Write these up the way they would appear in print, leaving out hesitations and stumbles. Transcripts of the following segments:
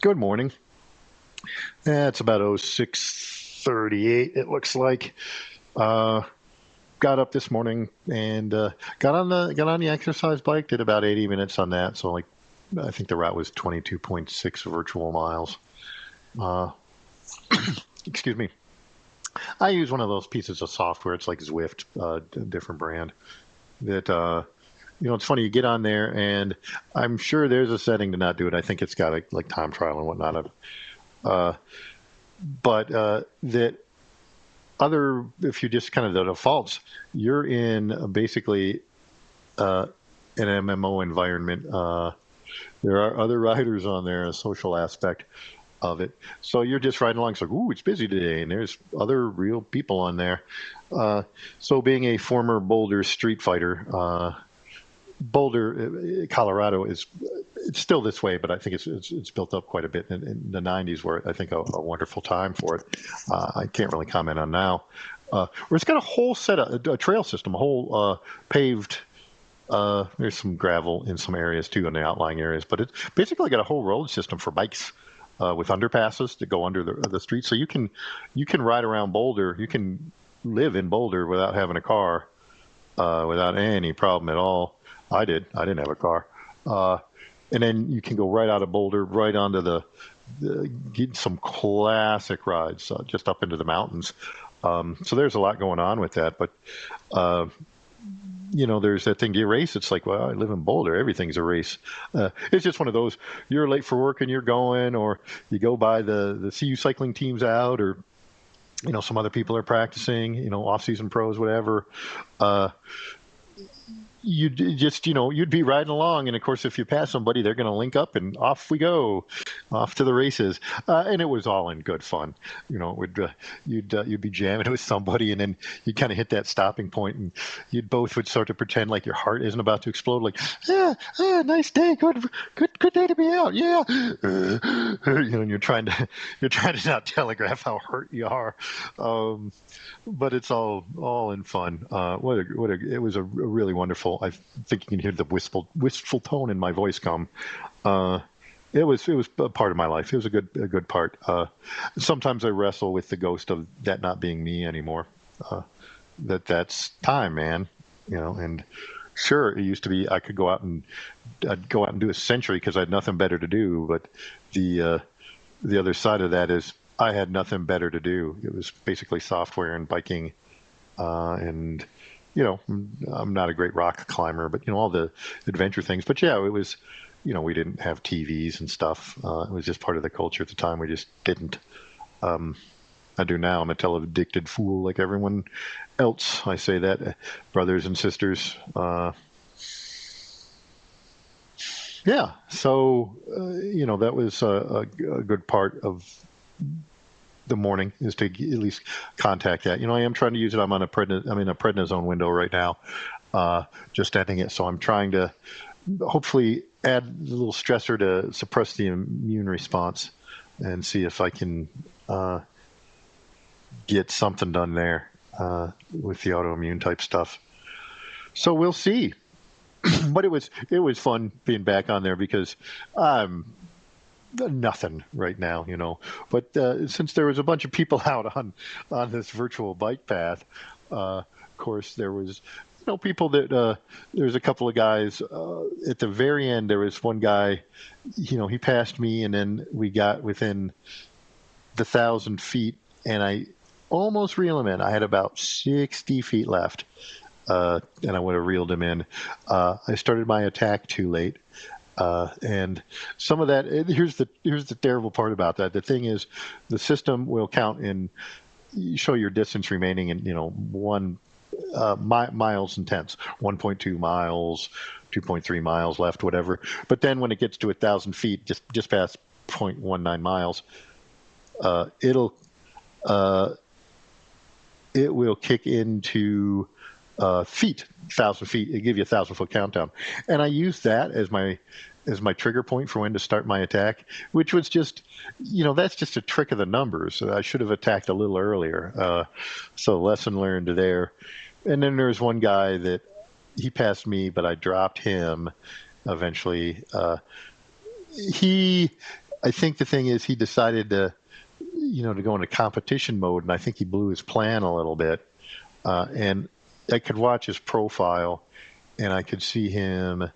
Good morning. It's about 06:38. It looks like. Uh, got up this morning and got on the exercise bike. Did about 80 minutes on that. So like, I think the route was 22.6 virtual miles. Uh, excuse me. I use one of those pieces of software. It's like Zwift, a different brand. That it's funny. You get on there, and I'm sure there's a setting to not do it. I think it's got like time trial and whatnot. Uh, but that other, if you just kind of the defaults, you're in basically an MMO environment. There are other riders on there, a social aspect of it. So you're just riding along. It's like, ooh, it's busy today, and there's other real people on there. So being a former Boulder street fighter, Boulder, Colorado is it's still this way, but I think it's built up quite a bit. In the '90s, were I think a wonderful time for it. I can't really comment on now. Where it's got a whole set of a trail system, a whole paved. There's some gravel in some areas too, in the outlying areas, but it's basically got a whole road system for bikes with underpasses that go under the street, so you can ride around Boulder. You can live in Boulder without having a car, without any problem at all. I did. I didn't have a car. And then you can go right out of Boulder, right onto get some classic rides just up into the mountains. So there's a lot going on with that. But, there's that thing, do you race? It's like, well, I live in Boulder. Everything's a race. It's just one of those, you're late for work and you're going, or you go by the CU cycling teams out, or, some other people are practicing, off-season pros, whatever. You'd be riding along, and of course, if you pass somebody, they're going to link up, and off we go, off to the races. And it was all in good fun. It would you'd be jamming with somebody, and then you kind of hit that stopping point, and you both would sort of pretend like your heart isn't about to explode. Like, yeah, nice day, good day to be out. Yeah, and you're trying to not telegraph how hurt you are. But it's all in fun. It was a really wonderful. I think you can hear the wistful tone in my voice come. It was a part of my life. It was a good part. Sometimes I wrestle with the ghost of that not being me anymore. That's time, man. And sure, it used to be I could I'd go out and do a century because I had nothing better to do. But the other side of that is I had nothing better to do. It was basically software and biking, and I'm not a great rock climber, but all the adventure things. But yeah, it was, we didn't have TVs and stuff. It was just part of the culture at the time. We just didn't. I do now. I'm a tele-addicted fool like everyone else. I say that, brothers and sisters. Yeah. So that was a good part of the morning, is to at least contact that. I am trying to use it. I'm in a prednisone window right now, just ending it. So I'm trying to hopefully add a little stressor to suppress the immune response and see if I can get something done there with the autoimmune type stuff. So we'll see. But it was fun being back on there because I'm nothing right now, But since there was a bunch of people out on this virtual bike path, of course there was people that there's a couple of guys at the very end. There was one guy, he passed me, and then we got within the 1,000 feet, and I almost reeled him in. I had about 60 feet left, and I would have reeled him in. I started my attack too late. And some of that, here's the terrible part about that. The thing is, the system will count show your distance remaining in, one miles and tenths, 1.2 miles, 2.3 miles left, whatever. But then when it gets to 1,000 feet, just past 0.19 miles, it will kick into feet, 1,000 feet. It give you a 1,000-foot countdown, and I use that as my trigger point for when to start my attack, which was just, that's just a trick of the numbers. I should have attacked a little earlier. So lesson learned there. And then there's one guy that he passed me, but I dropped him eventually. He I think the thing is he decided to, to go into competition mode, and I think he blew his plan a little bit. And I could watch his profile, and I could see him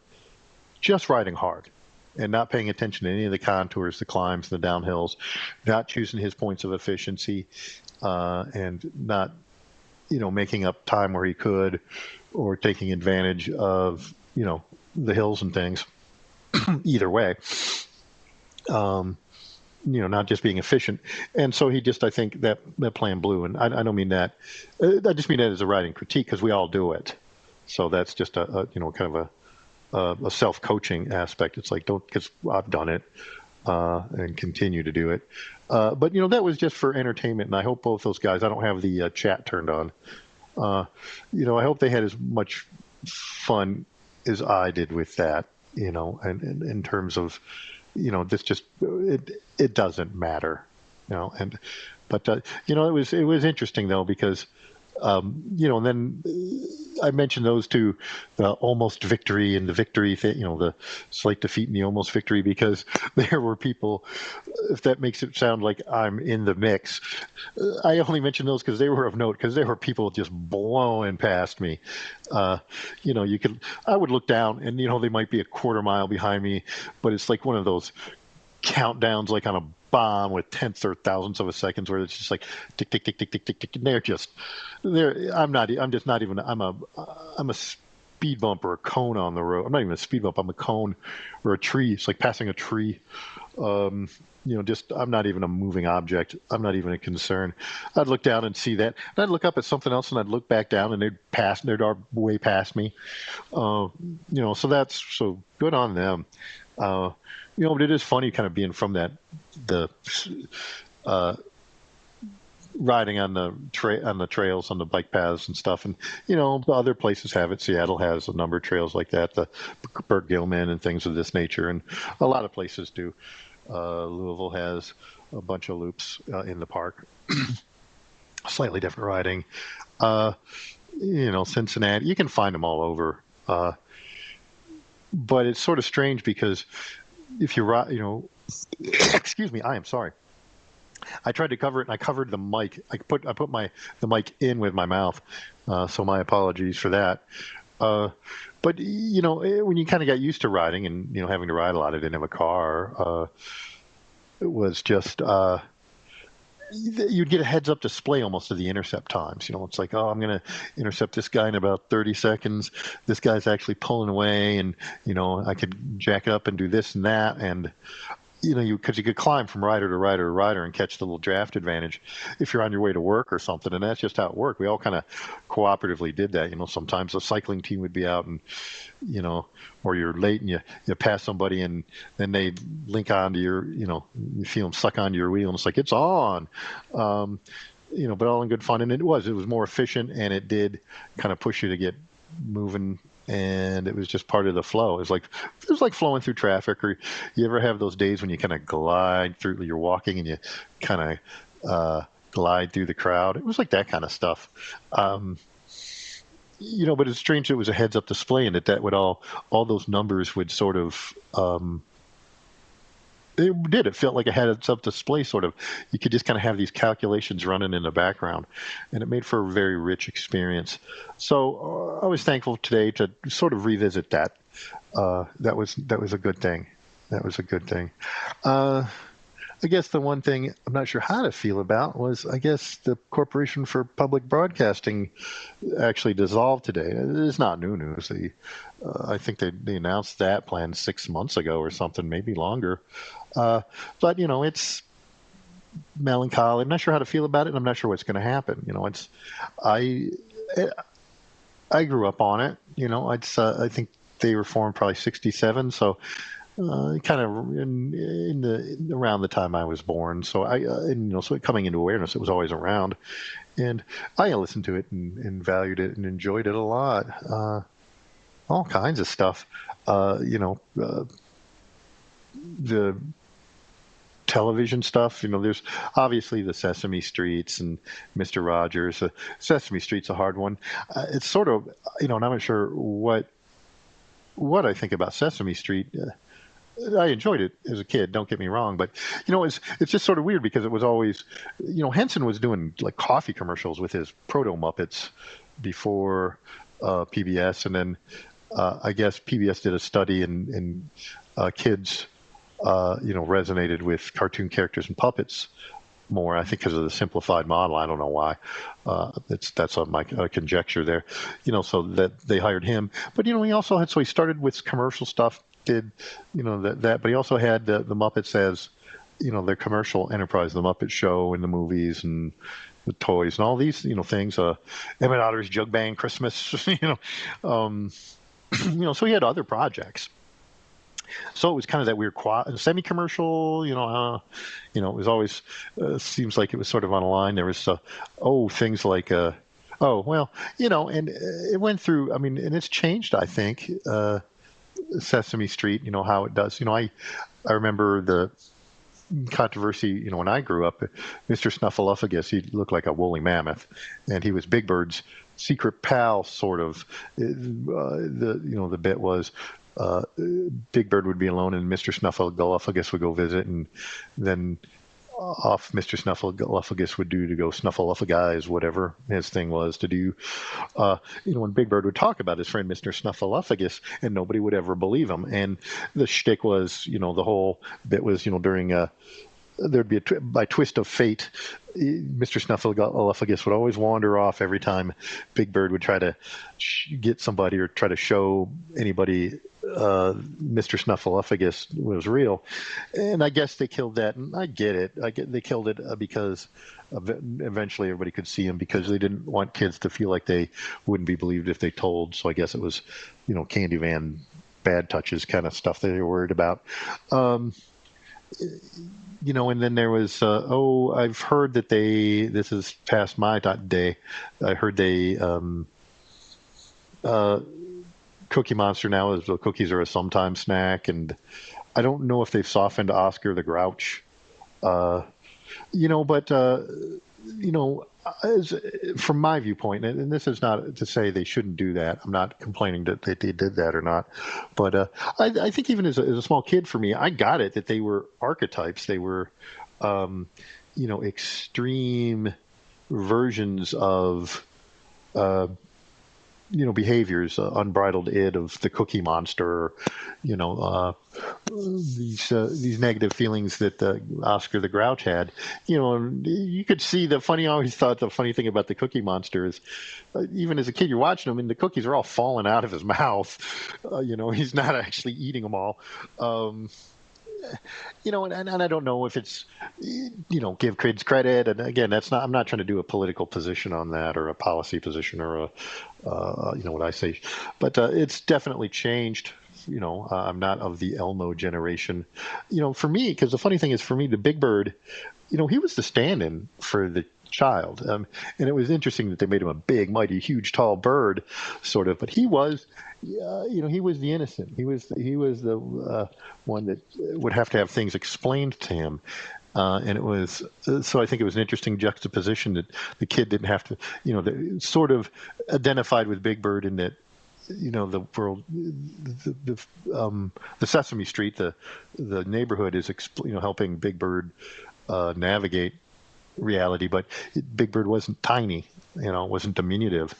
just riding hard and not paying attention to any of the contours, the climbs, the downhills, not choosing his points of efficiency, and not, making up time where he could, or taking advantage of, the hills and things. Either way, not just being efficient. And so he just, I think that plan blew. And I don't mean that. I just mean that as a riding critique, because we all do it. So that's just kind of a self-coaching aspect. It's like, don't, because I've done it, and continue to do it. But that was just for entertainment, and I hope both those guys. I don't have the chat turned on. I hope they had as much fun as I did with that. And in terms of, this just it doesn't matter. But it was interesting though, because and then I mentioned those two, the almost victory and the victory, the slight defeat and the almost victory, because there were people, if that makes it sound like I'm in the mix, I only mention those because they were of note, because there were people just blowing past me. I would look down and, they might be a quarter mile behind me, but it's like one of those countdowns, like on a bomb with tenths or thousandths of a second, where it's just like tick tick tick tick tick tick tick, and I'm a speed bump or a cone on the road. I'm not even a speed bump, I'm a cone or a tree. It's like passing a tree. I'm not even a moving object. I'm not even a concern. I'd look down and see that, and I'd look up at something else, and I'd look back down, and they'd way past me. So good on them. But it is funny kind of being from the riding on the trails, on the bike paths and stuff. And, other places have it. Seattle has a number of trails like that, the Burt Gilman and things of this nature. And a lot of places do. Louisville has a bunch of loops in the park, slightly different riding. Cincinnati, you can find them all over. But it's sort of strange, because if you ride, excuse me, I am sorry. I tried to cover it, and I covered the mic. I put the mic in with my mouth, so my apologies for that. But when you kind of got used to riding, and having to ride a lot, I didn't have a car. It was just you'd get a heads-up display almost of the intercept times. It's like, oh, I'm going to intercept this guy in about 30 seconds. This guy's actually pulling away, and I could jack it up and do this and that, and because you could climb from rider to rider to rider and catch the little draft advantage if you're on your way to work or something. And that's just how it worked. We all kind of cooperatively did that. Sometimes the cycling team would be out, and or you're late, and you pass somebody, and then they link onto your, you feel them suck onto your wheel, and it's like, it's on. But all in good fun. And it was more efficient, and it did kind of push you to get moving, and it was just part of the flow. It was like flowing through traffic. Or you ever have those days when you kind of glide through, you're walking, and you kind of glide through the crowd? It was like that kind of stuff. But it's strange. It was a heads-up display, and that would all those numbers would sort of. It felt like a heads-up display, sort of. You could just kind of have these calculations running in the background, and it made for a very rich experience. So I was thankful today to sort of revisit that. That was a good thing. That was a good thing. I guess the one thing I'm not sure how to feel about was, I guess, the Corporation for Public Broadcasting actually dissolved today. It's not new news. I think they announced that plan 6 months ago or something, maybe longer. But it's melancholy. I'm not sure how to feel about it, and I'm not sure what's going to happen. I grew up on it. I think they were formed probably 1967, so kind of around the time I was born. So so coming into awareness, it was always around, and I listened to it and valued it and enjoyed it a lot. All kinds of stuff. The television stuff. There's obviously the Sesame Streets and Mr. Rogers. Sesame Street's a hard one. It's sort of, and I'm not sure what I think about Sesame Street. I enjoyed it as a kid. Don't get me wrong, but it's just sort of weird because it was always, Henson was doing like coffee commercials with his Proto Muppets before PBS, and then I guess PBS did a study and kids, resonated with cartoon characters and puppets more. I think because of the simplified model. I don't know why. That's on my conjecture there. So that they hired him. But he also had, so he started with commercial stuff. Did that? But he also had the Muppets as their commercial enterprise, the Muppet Show and the movies and the toys and all these things. Emmett Otter's Jug Band Christmas. Um, so he had other projects. So it was kind of that weird semi-commercial, it was always seems like it was sort of on a line. There was things like oh well, and it went through. I mean, and it's changed. I think Sesame Street, how it does. I remember the controversy. When I grew up, Mr. Snuffleupagus, he looked like a woolly mammoth, and he was Big Bird's secret pal, sort of. The bit was Big Bird would be alone, and Mr. Snuffleupagus would go visit, and then off Mr. Snuffleupagus would do to go Snuffleupagus, whatever his thing was to do. When Big Bird would talk about his friend Mr. Snuffleupagus, and nobody would ever believe him. And the shtick was, the whole bit was, during there'd be by twist of fate, Mr. Snuffleupagus would always wander off every time Big Bird would try to get somebody or try to show anybody Mr. Snuffleupagus was real. And I guess they killed that, and I get it. They killed it because eventually everybody could see him, because they didn't want kids to feel like they wouldn't be believed if they told. So I guess it was, Candyman bad touches kind of stuff that they were worried about. And then there was, I've heard that this is past my day. I heard Cookie Monster now is the cookies are a sometime snack, and I don't know if they've softened Oscar the Grouch, but as, from my viewpoint, and this is not to say they shouldn't do that. I'm not complaining that they did that or not, but I think even as a small kid, for me, I got it that they were archetypes. They were, extreme versions of behaviors, unbridled id of the Cookie Monster, these negative feelings that Oscar the Grouch had. You could see the funny. I always thought the funny thing about the Cookie Monster is, even as a kid, you're watching him, and the cookies are all falling out of his mouth. He's not actually eating them all. And I don't know if it's, give kids credit. And again, I'm not trying to do a political position on that or a policy position or what I say, but it's definitely changed. I'm not of the Elmo generation, for me, because the funny thing is, for me, the Big Bird, he was the stand-in for the child. And it was interesting that they made him a big, mighty, huge, tall bird, sort of, but he was, he was the innocent. He was the one that would have to have things explained to him. And it was, so I think it was an interesting juxtaposition that the kid didn't have to, sort of identified with Big Bird in that, the world, the Sesame Street, the neighborhood is, helping Big Bird navigate reality, but Big Bird wasn't tiny, wasn't diminutive,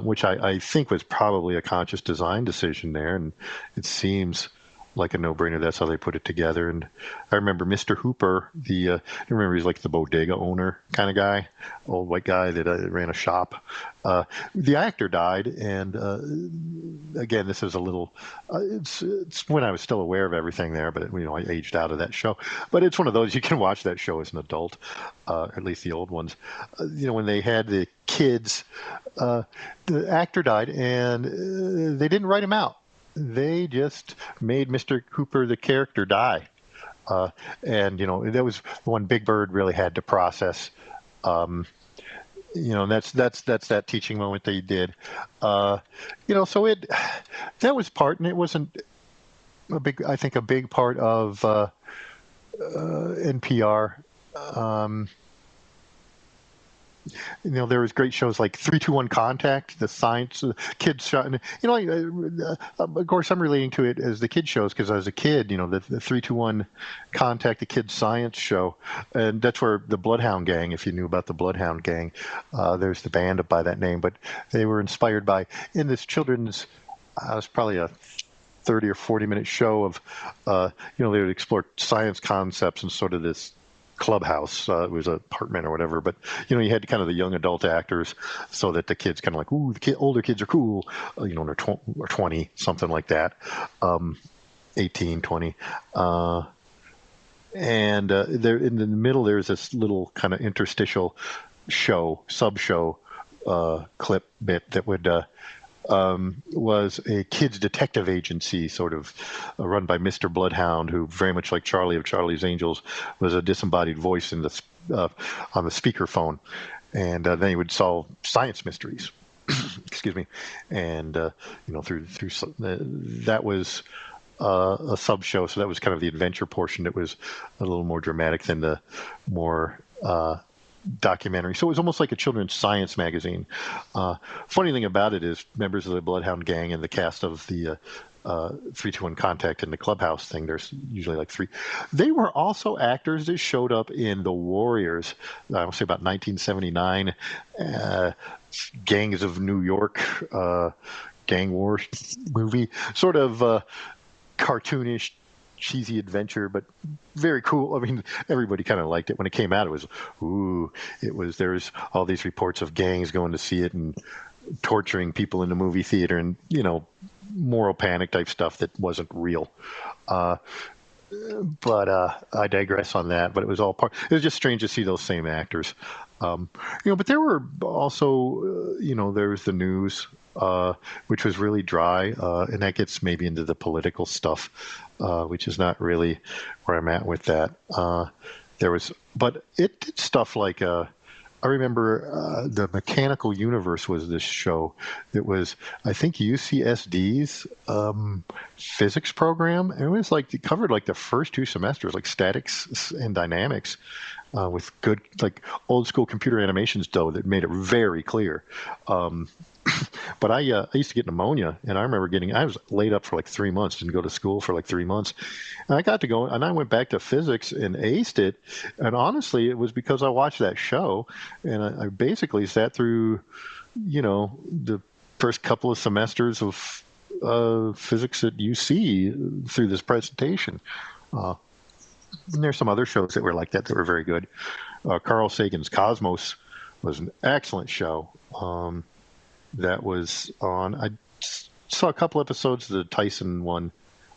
which I think was probably a conscious design decision there, and it seems like a no-brainer. That's how they put it together. And I remember Mr. Hooper, I remember he's like the bodega owner kind of guy, old white guy that ran a shop. The actor died, and again, this is a little. It's when I was still aware of everything there, but I aged out of that show. But it's one of those you can watch that show as an adult, at least the old ones. When they had the kids, the actor died, and they didn't write him out. They just made Mr. Cooper, the character, die. And that was when Big Bird really had to process. That's that teaching moment they did. So that was part, and it wasn't a big part of NPR. there was great shows like 3-2-1 Contact, the science kids show. And, of course, I'm relating to it as the kid shows because as a kid, the 3-2-1 Contact, the kids science show, and that's where the Bloodhound Gang, if you knew about the Bloodhound Gang, there's the band by that name, but they were inspired by in this children's. It was probably a 30 or 40-minute show of, they would explore science concepts in sort of this clubhouse. It was an apartment or whatever, but you had kind of the young adult actors, so that the kids kind of like, ooh, the older kids are cool, or 20, something like that, 18, 20, and there in the middle there's this little kind of interstitial sub show clip bit that would. Was a kids detective agency, sort of run by Mr. Bloodhound, who very much like Charlie of Charlie's Angels was a disembodied voice on the speakerphone, and then he would solve science mysteries. Excuse me, and through that was a sub show, so that was kind of the adventure portion. That was a little more dramatic than the more documentary. So it was almost like a children's science magazine. Funny thing about it is members of the Bloodhound Gang and the cast of the 3-2-1 Contact and the Clubhouse thing, there's usually like 3. They were also actors that showed up in The Warriors, I would say about 1979, Gangs of New York, gang war movie, sort of cartoonish, cheesy adventure, but very cool. I mean, everybody kind of liked it when it came out. There's all these reports of gangs going to see it and torturing people in the movie theater, and moral panic type stuff that wasn't real. But I digress on that. But it was all part. It was just strange to see those same actors. But there were also, there was the news, which was really dry, and that gets maybe into the political stuff, which is not really where I'm at with that. But it did stuff like, I remember the Mechanical Universe was this show. It was, I think, UCSD's physics program. And it was like, it covered like the first 2 semesters, like statics and dynamics, with good, like old school computer animations, though, that made it very clear. But I used to get pneumonia, and I remember I was laid up for like 3 months, didn't go to school for like 3 months. And I got to go, and I went back to physics and aced it. And honestly, it was because I watched that show, and I basically sat through, the first couple of semesters of physics at UC through this presentation. And there's some other shows that were like that were very good. Carl Sagan's Cosmos was an excellent show. That was on. I saw a couple episodes of the Tyson one,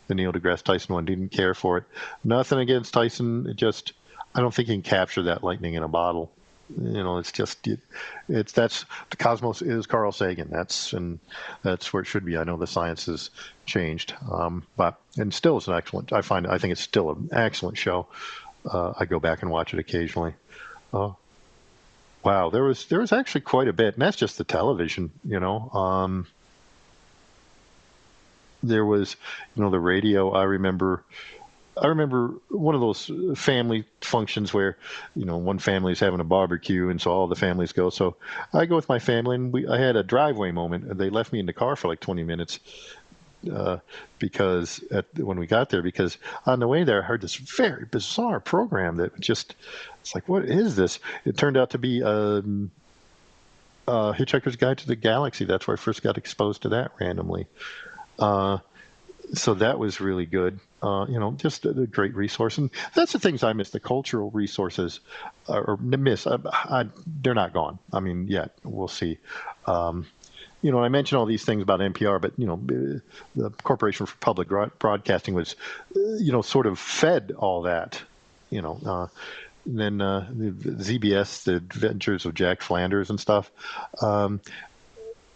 the Neil deGrasse Tyson one. Didn't care for it. Nothing against Tyson. I don't think he can capture that lightning in a bottle. It's just that's the Cosmos is Carl Sagan. That's where it should be. I know the science has changed, but still it's an excellent. I think it's still an excellent show. I go back and watch it occasionally. Wow, there was actually quite a bit, and that's just the television. There was, the radio. I remember one of those family functions where, one family's having a barbecue, and so all the families go. So I go with my family, and I had a driveway moment, and they left me in the car for like 20 minutes. Because when we got there, because on the way there I heard this very bizarre program that it's like, what is this? It turned out to be Hitchhiker's Guide to the Galaxy. That's where I first got exposed to that randomly. So that was really good. Just a great resource. And that's the things I miss, the cultural resources, or miss. They're not gone. I mean, yet we'll see. I mentioned all these things about NPR, but, the Corporation for Public Broadcasting was, sort of fed all that, and then the ZBS, the Adventures of Jack Flanders and stuff,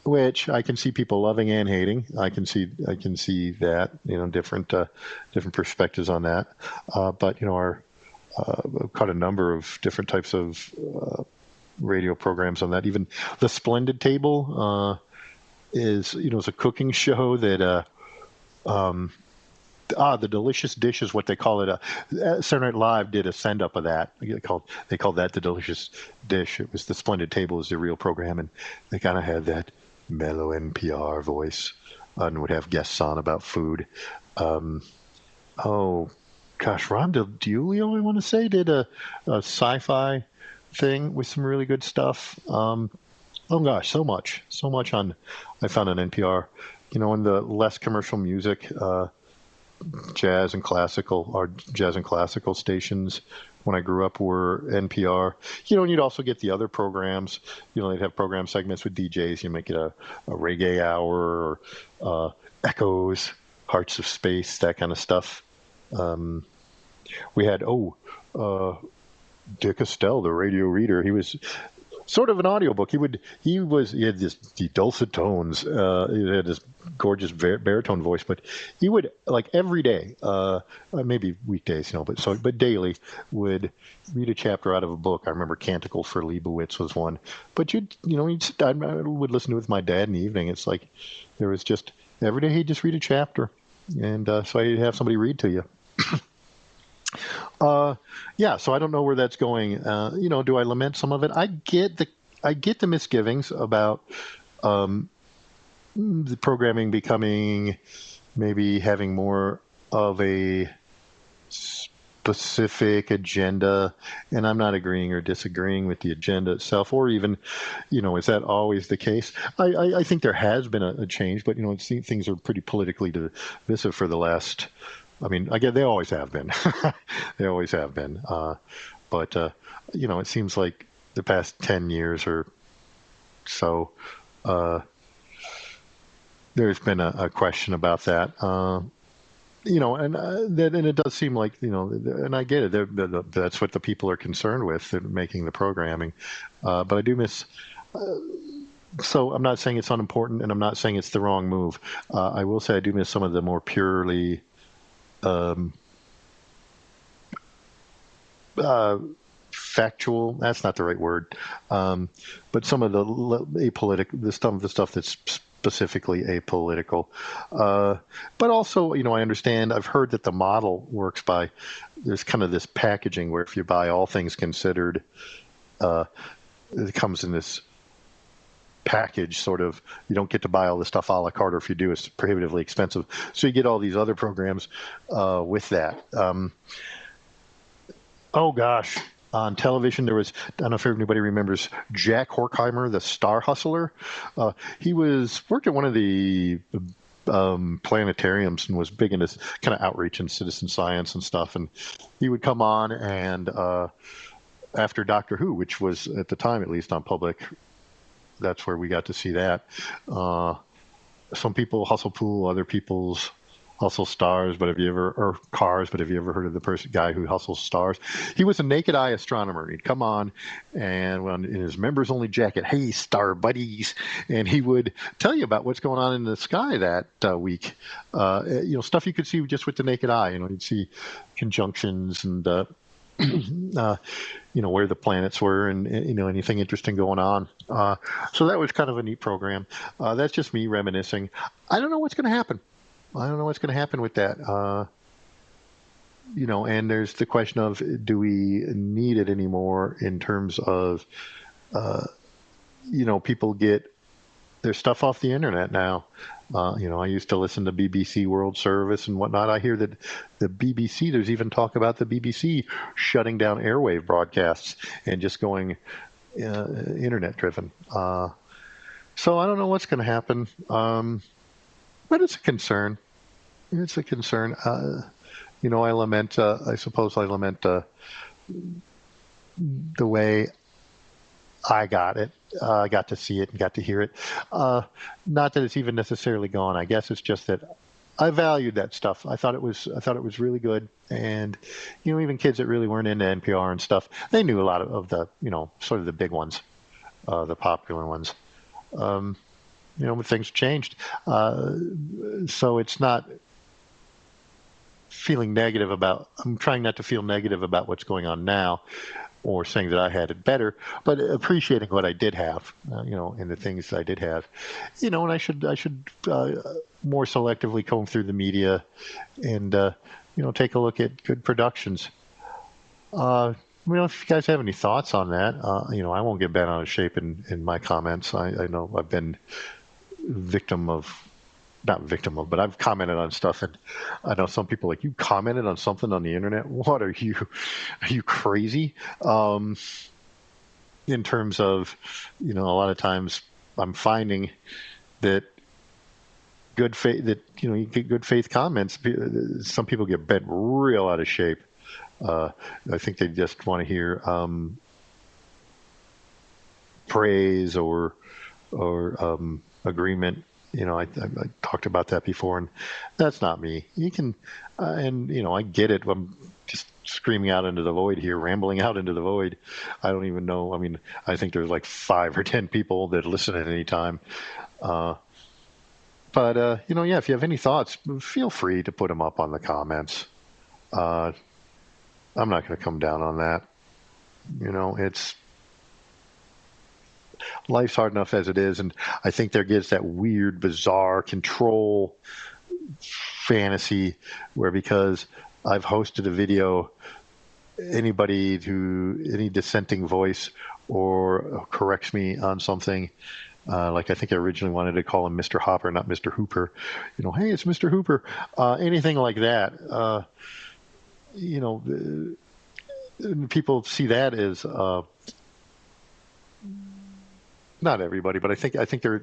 which I can see people loving and hating. I can see that, different perspectives on that. But, I've caught a number of different types of radio programs on that. Even the Splendid Table, is a cooking show that The Delicious Dish is what they call it. Saturday Night Live did a send up of that. They called that the Delicious Dish. It was the Splendid Table is the real program, and they kind of had that mellow NPR voice, and would have guests on about food. Oh gosh, Ron DiGiulio, I want to say, did a sci-fi thing with some really good stuff. Oh gosh, so much on I found on NPR. In the less commercial music, jazz and classical stations when I grew up were NPR. And you'd also get the other programs. They'd have program segments with DJs. You make it a reggae hour or Echoes, Hearts of Space, that kind of stuff. We had Dick Estelle, the radio reader. He was sort of an audiobook. He had the dulcet tones. He had this gorgeous baritone voice, but he would, like, every day, maybe weekdays, but daily would read a chapter out of a book. I remember Canticle for Leibowitz was one, but I would listen to it with my dad in the evening. It's like there was just every day he'd just read a chapter, and so I'd have somebody read to you. Yeah, so I don't know where that's going. Do I lament some of it? I get the misgivings about the programming becoming maybe having more of a specific agenda, and I'm not agreeing or disagreeing with the agenda itself, or even, is that always the case? I think there has been a change, but things are pretty politically divisive for the last. I mean, they always have been. They always have been. But it seems like the past 10 years or so, there's been a question about that. And it does seem like, and I get it. That's what the people are concerned with in making the programming. But I do miss. So I'm not saying it's unimportant, and I'm not saying it's the wrong move. I will say I do miss some of the more purely factual, that's not the right word, but some of the apolitical, the stuff that's specifically apolitical. But also, I understand, I've heard that the model works by, there's kind of this packaging where if you buy All Things Considered, it comes in this package, sort of. You don't get to buy all the stuff a la carte, or if you do, it's prohibitively expensive. So you get all these other programs with that. Oh gosh, on television there was, I don't know if anybody remembers Jack Horkheimer, the Star Hustler. He worked at one of the planetariums and was big in this kind of outreach and citizen science and stuff. And he would come on, and after Doctor Who, which was at the time, at least on public, that's where we got to see that. Some people hustle pool, other people's hustle stars, or cars, but have you ever heard of the guy who hustles stars? He was a naked eye astronomer. He'd come on, and in his members only jacket, hey, star buddies, and he would tell you about what's going on in the sky that week. Stuff you could see just with the naked eye. You'd see conjunctions and where the planets were, and anything interesting going on. So that was kind of a neat program. That's just me reminiscing. I don't know what's going to happen. I don't know what's going to happen with that. And there's the question of, do we need it anymore in terms of, people get their stuff off the internet now. I used to listen to BBC World Service and whatnot. I hear that the BBC, there's even talk about the BBC shutting down airwave broadcasts and just going internet driven. So I don't know what's going to happen. But it's a concern. It's a concern. I suppose I lament the way I got it. I got to see it and got to hear it. Not that it's even necessarily gone. I guess it's just that I valued that stuff. I thought it was really good. And, even kids that really weren't into NPR and stuff, they knew a lot of the, sort of the big ones, the popular ones. But things changed. So it's not feeling negative about, I'm trying not to feel negative about what's going on now. or saying that I had it better, but appreciating what I did have, and the things I did have, and I should more selectively comb through the media and take a look at good productions. If you guys have any thoughts on that, I won't get bent out of shape in my comments. I know I've been victim of, not victim of, but I've commented on stuff, and I know some people like, you commented on something on the internet. What are you crazy? In terms of, a lot of times I'm finding that you get good faith comments. Some people get bent real out of shape. I think they just want to hear praise or agreement. I talked about that before, and that's not me. You can, and I get it. I'm just screaming out into the void here, rambling out into the void. I don't even know. I mean, I think there's like 5 or 10 people that listen at any time. But yeah, if you have any thoughts, feel free to put them up on the comments. I'm not going to come down on that. It's life's hard enough as it is, and I think there gets that weird, bizarre control fantasy where, because I've hosted a video, any dissenting voice or corrects me on something, like I think I originally wanted to call him Mr. Hopper, not Mr. Hooper. Hey, it's Mr. Hooper. Anything like that. People see that as not everybody, but I think there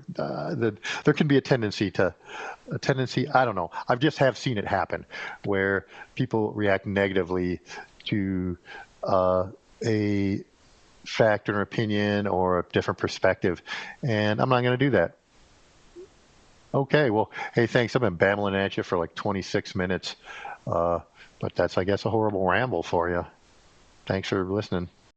can be a tendency. I don't know. I just have seen it happen where people react negatively to a fact or opinion or a different perspective, and I'm not going to do that. Okay, well, hey, thanks. I've been babbling at you for like 26 minutes, but that's, I guess, a horrible ramble for you. Thanks for listening.